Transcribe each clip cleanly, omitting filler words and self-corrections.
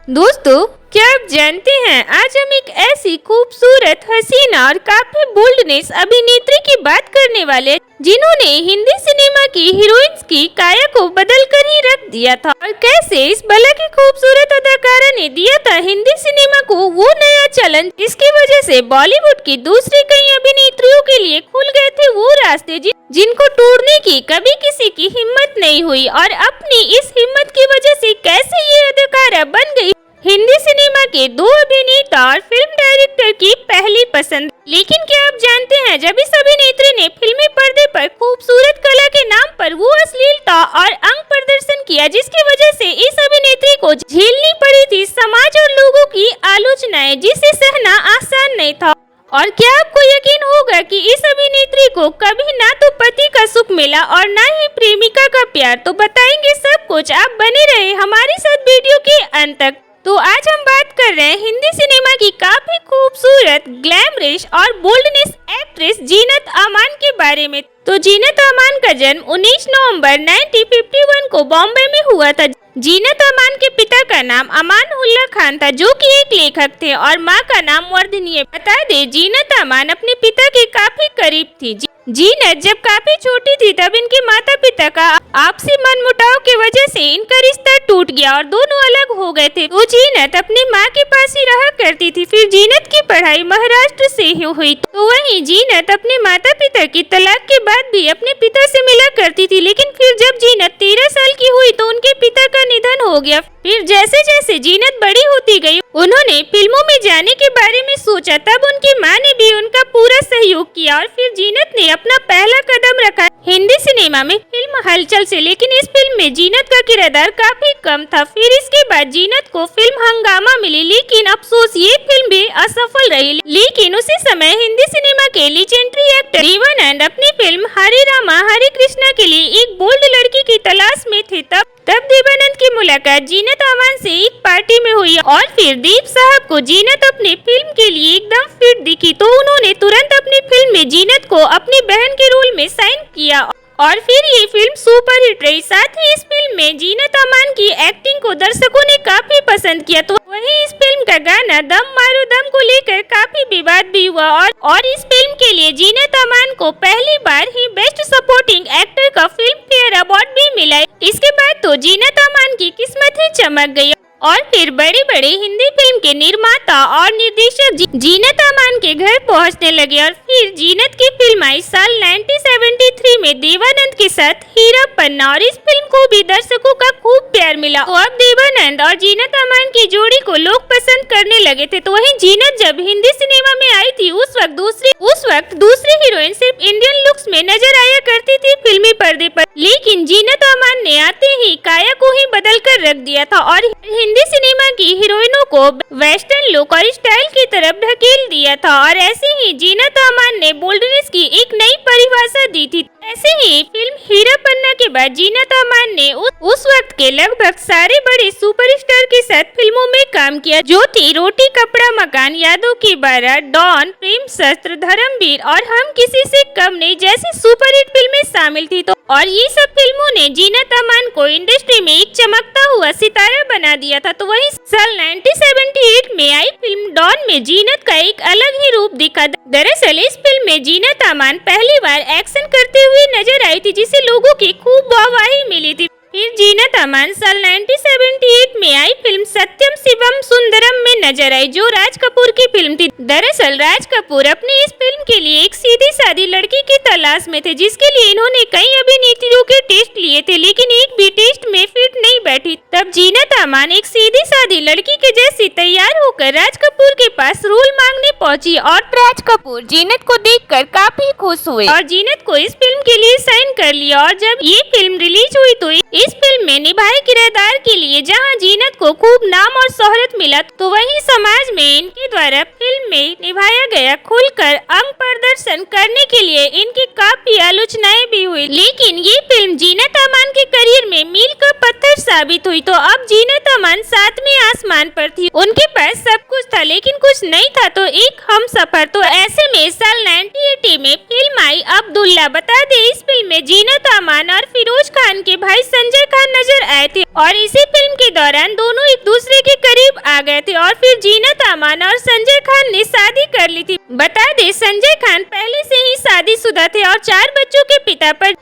दोस्तों, क्या आप जानते हैं आज हम एक ऐसी खूबसूरत, हसीना और काफी बोल्डनेस अभिनेत्री की बात करने वाले हैं, जिन्होंने हिंदी सिनेमा की हीरोइंस की काया को बदल कर ही रख दिया था और कैसे इस भला की खूबसूरत अदाकारा ने दिया था हिंदी सिनेमा को वो नया चैलेंज, जिसकी वजह से बॉलीवुड की दूसरी कई अभिनेत्रियों के लिए खुल गए थे वो रास्ते जिनको तोड़ने की कभी किसी की हिम्मत नहीं हुई। और अपनी इस हिम्मत की वजह से कैसे ये अदाकारा बन गई हिंदी सिनेमा के दो अभिनेता और फिल्म डायरेक्टर की पहली पसंद। लेकिन क्या आप जानते हैं, जब इस अभिनेत्री ने फिल्मी पर्दे पर खूबसूरत कला के नाम पर वो अश्लीलता और अंग प्रदर्शन किया, जिसकी वजह से इस अभिनेत्री को झेलनी पड़ी थी समाज और लोगों की आलोचनाएं, जिसे सहना आसान नहीं था। और क्या आपको यकीन होगा कि इस अभिनेत्री को कभी ना तो पति का सुख मिला और ना ही प्रेमिका का प्यार। तो बताएंगे सब कुछ, आप बने रहे हमारे साथ वीडियो के अंत तक। तो आज हम बात कर रहे हैं हिंदी सिनेमा की काफी खूबसूरत, ग्लैमरस और बोल्डनेस एक्ट्रेस जीनत अमान के बारे में। तो जीनत अमान का जन्म 19 नवंबर 1951 को बॉम्बे में हुआ था। जीनत अमान के पिता का नाम अमान उल्लाह खान था, जो कि एक लेखक थे, और मां का नाम वर्धनी है। बता दें, जीनत अमान अपने पिता के काफी करीब थी। जीनत जब काफी छोटी थी तब इनके माता पिता का आपसी मनमुटाव की वजह से इनका रिश्ता टूट गया और दोनों अलग हो गए थे। तो जीनत अपनी माँ के पास ही रहा करती थी। फिर जीनत की पढ़ाई महाराष्ट्र से ही हुई। तो वहीं जीनत अपने माता पिता की तलाक के बाद भी अपने पिता से मिला करती थी। लेकिन फिर जब जीनत 13 साल की हुई तो उनके पिता का निधन हो गया। फिर जैसे जैसे जीनत बड़ी होती गई, उन्होंने फिल्मों में जाने के बारे में सोचा। तब उनकी माँ ने भी उनका पूरा सहयोग किया और फिर जीनत ने अपना पहला कदम रखा हिंदी सिनेमा में फिल्म हलचल से। लेकिन इस फिल्म में जीनत का किरदार काफी कम था। फिर इसके बाद जीनत को फिल्म हंगामा मिली, लेकिन अफसोस ये फिल्म भी असफल रही। लेकिन उसी समय हिंदी सिनेमा के लीजेंडरी एक्टर देवानंद अपनी फिल्म हरे रामा हरे कृष्णा के लिए एक बोल्ड लड़की की तलाश में थे। तब देवानंद की मुलाकात जीनत अमान से एक पार्टी में हुई और फिर दीप साहब को जीनत अपनी फिल्म के लिए एकदम फिट दिखी। तो उन्होंने तुरंत अपनी फिल्म में जीनत को अपनी बहन के रोल में साइन किया और फिर ये फिल्म सुपरहिट रही। साथ ही इस फिल्म में जीनत अमान की एक्टिंग को दर्शकों ने काफी पसंद किया। तो वहीं इस फिल्म का गाना दम मारो दम को लेकर काफी विवाद भी हुआ और इस फिल्म के लिए जीनत अमान को पहली बार ही बेस्ट सपोर्टिंग एक्टर का फिल्म फेयर अवार्ड भी मिला। इसके बाद तो जीनत अमान की किस्मत ही चमक गई और फिर बड़े बड़े हिंदी फिल्म के निर्माता और निर्देशक जीनत अमान के घर पहुंचने लगे। और फिर जीनत की फिल्म आई साल 1973 में देवानंद के साथ हीरा पन्ना, और इस फिल्म को भी दर्शकों का खूब प्यार मिला। तो अब देवानंद और जीनत अमान की जोड़ी को लोग पसंद करने लगे थे। तो वहीं जीनत जब हिंदी सिनेमा में आई थी, उस वक्त दूसरी हीरोइन सिर्फ इंडियन लुक्स में नजर आया करती थी फिल्मी पर्दे पर। लेकिन जीनत अमान ने आते ही काया को ही बदल कर रख दिया था और हिंदी सिनेमा की हीरोइनों को वेस्टर्न लुक और स्टाइल की तरफ ढकेल दिया था। और ऐसे ही जीनत अमान ने बोल्डनेस की एक नई परिभाषा दी थी। ऐसे ही फिल्म हीरा पन्ना के बाद जीनत अमान ने उस वक्त के लगभग सारे बड़े सुपरस्टार के साथ फिल्मों में काम किया, जो थी रोटी कपड़ा मकान, यादों की बारात, डॉन, प्रेम शस्त्र, धर्मवीर और हम किसी से कम नहीं जैसी सुपरहिट फिल्में शामिल थी। तो और ये सब फिल्मों ने जीनत अमान को इंडस्ट्री में एक चमकता हुआ सितारा बना दिया था। तो वहीं साल 1978 में आई फिल्म डॉन में जीनत का एक अलग ही रूप दिखा। दरअसल इस फिल्म में जीनत अमान पहली बार एक्शन करते हुए नजर आई थी, जिसे लोगों की खूब वाहवाही मिली थी। फिर जीनत अमान साल 1978 में आई फिल्म सत्यम शिवम सुंदरम में नजर आई, जो राज कपूर की फिल्म थी। दरअसल राज कपूर अपनी इस फिल्म के लिए एक सीधी सादी लड़की की तलाश में थे, जिसके लिए इन्होंने कई अभिनेत्रियों के टेस्ट लिए थे, लेकिन एक भी टेस्ट में फिट नहीं बैठी। तब जीनत अमान एक सीधी सादी लड़की के जैसी तैयार होकर राज कपूर के पास रोल मांगने पहुंची और राज कपूर जीनत को देखकर काफी खुश हुए और जीनत को इस फिल्म के लिए साइन कर लिया। और जब ये फिल्म रिलीज हुई तो इस फिल्म में निभाए किरदार के लिए जहां जीनत को खूब नाम और शोहरत मिला, तो वहीं समाज में इनके द्वारा फिल्म में निभाया गया खुलकर अंग प्रदर्शन करने के लिए इनकी काफी आलोचनाएं भी हुई। लेकिन ये फिल्म जीनत अमान के करियर में मील का पत्थर साबित हुई। तो अब जीनत अमान 7वें आसमान पर थी। उनके पास सब कुछ था लेकिन कुछ नहीं था, तो एक हम सफर। तो ऐसे में साल 1980 में फिल्म आई अब्दुल्ला। बता दे, इस फिल्म में जीनत अमान और फिरोज खान के भाई संजय खान नजर आए थे और इसी फिल्म के दौरान दोनों एक दूसरे के करीब आ गए थे और फिर जीनत अमान और संजय खान ने शादी कर ली थी। बता दे संजय खान पहले से ही शादीशुदा थे और 4 बच्चों के पिता पर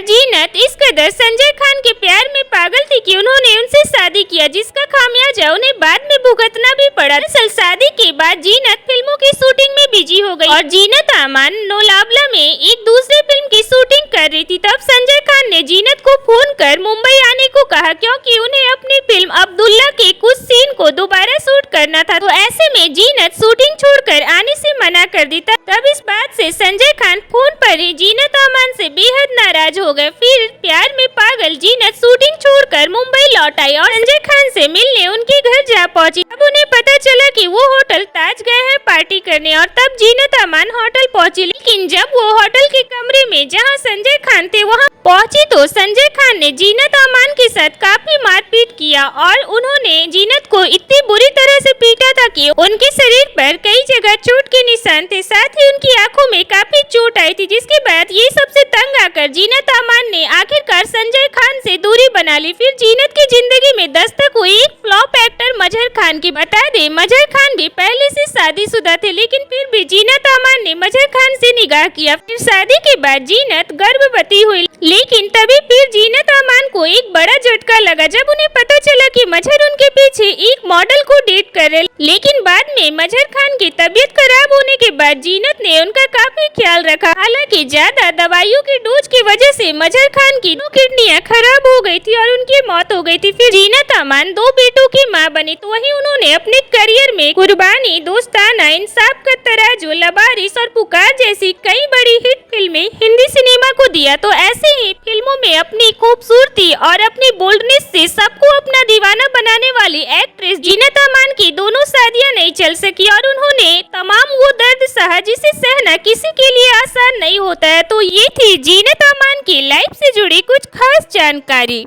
जीनत इस कदर संजय खान के प्यार में पागल थी कि उन्होंने उनसे शादी किया, जिसका खामियाजा उन्हें बाद में भुगतना भी पड़ा। दरअसल शादी के बाद जीनत फिल्मों की शूटिंग में बिजी हो गई और जीनत अमान लोनावला में एक दूसरी फिल्म की शूटिंग कर रही थी। तब संजय खान ने जीनत को फोन कर मुंबई आने को कहा, क्योंकि उन्हें अपनी फिल्म अब्दुल्ला के कुछ सीन को दोबारा शूट करना था। तो ऐसे में जीनत शूटिंग छोड़कर आने से मना कर दी। तब इस बात से संजय खान फोन पर ही जीनत अमान से बेहद नाराज हो गए। फिर प्यार में पागल जीनत शूटिंग छोड़कर मुंबई लौट आई और संजय खान से मिलने उनके घर जा पहुंची। अब उन्हें पता चला कि वो होटल ताज गए हैं पार्टी करने और तब जीनत अमान होटल पहुंची। लेकिन जब वो होटल के कमरे में जहां संजय खान थे वहां पहुंची तो संजय खान ने जीनत अमान के साथ काफी मारपीट किया और उन्होंने जीनत को इतनी बुरी तरह से पीटा था कि उनके शरीर पर कई जगह चोट के निशान थे। साथ ही उनकी आंखों में काफी चोट आई थी, जिसके बाद ये सबसे तंग आकर जीनत अमान ने आखिरकार संजय खान से दूरी बना ली। फिर जीनत की जिंदगी में दस्तक हुई एक फ्लॉप एक्टर मजहर खान की। बता दे मजहर खान भी पहले से शादीशुदा थे, लेकिन फिर भी जीनत अमान ने मजहर खान से निकाह किया। फिर शादी के बाद जीनत गर्भवती हुई, लेकिन तभी फिर जीनत अमान को एक बड़ा झटका लगा जब उन्हें पता चला कि मजहर उनके पीछे एक मॉडल को डेट कर रहे। लेकिन बाद में मजहर खान की तबीयत खराब होने के बाद जीनत ने उनका काफी ख्याल रखा। हालांकि ज्यादा दवाइयों की डोज की वजह से मजहर खान की 2 किडनियां खराब हो गई थी और उनकी मौत हो गई थी। फिर जीनत अमान 2 बेटों की मां बनी। तो वहीं उन्होंने अपने करियर में कुर्बानी, दोस्ताना, इंसाफ का तराजू, लबारिश और पुकार जैसी कई बड़ी हिट फिल्में हिंदी सिनेमा को दिया। तो ऐसे ही फिल्मों में अपनी खूबसूरती और अपनी बोल्डनेस से सबको अपना दीवाना बनाने वाली एक्ट्रेस जीनत अमान की दोनों शादियां नहीं चल सकी और उन्होंने तमाम वो दर्द सहा जिसे सहना किसी के लिए आसान नहीं होता है। तो ये थी जीनत अमान की लाइफ से जुड़ी कुछ खास जानकारी।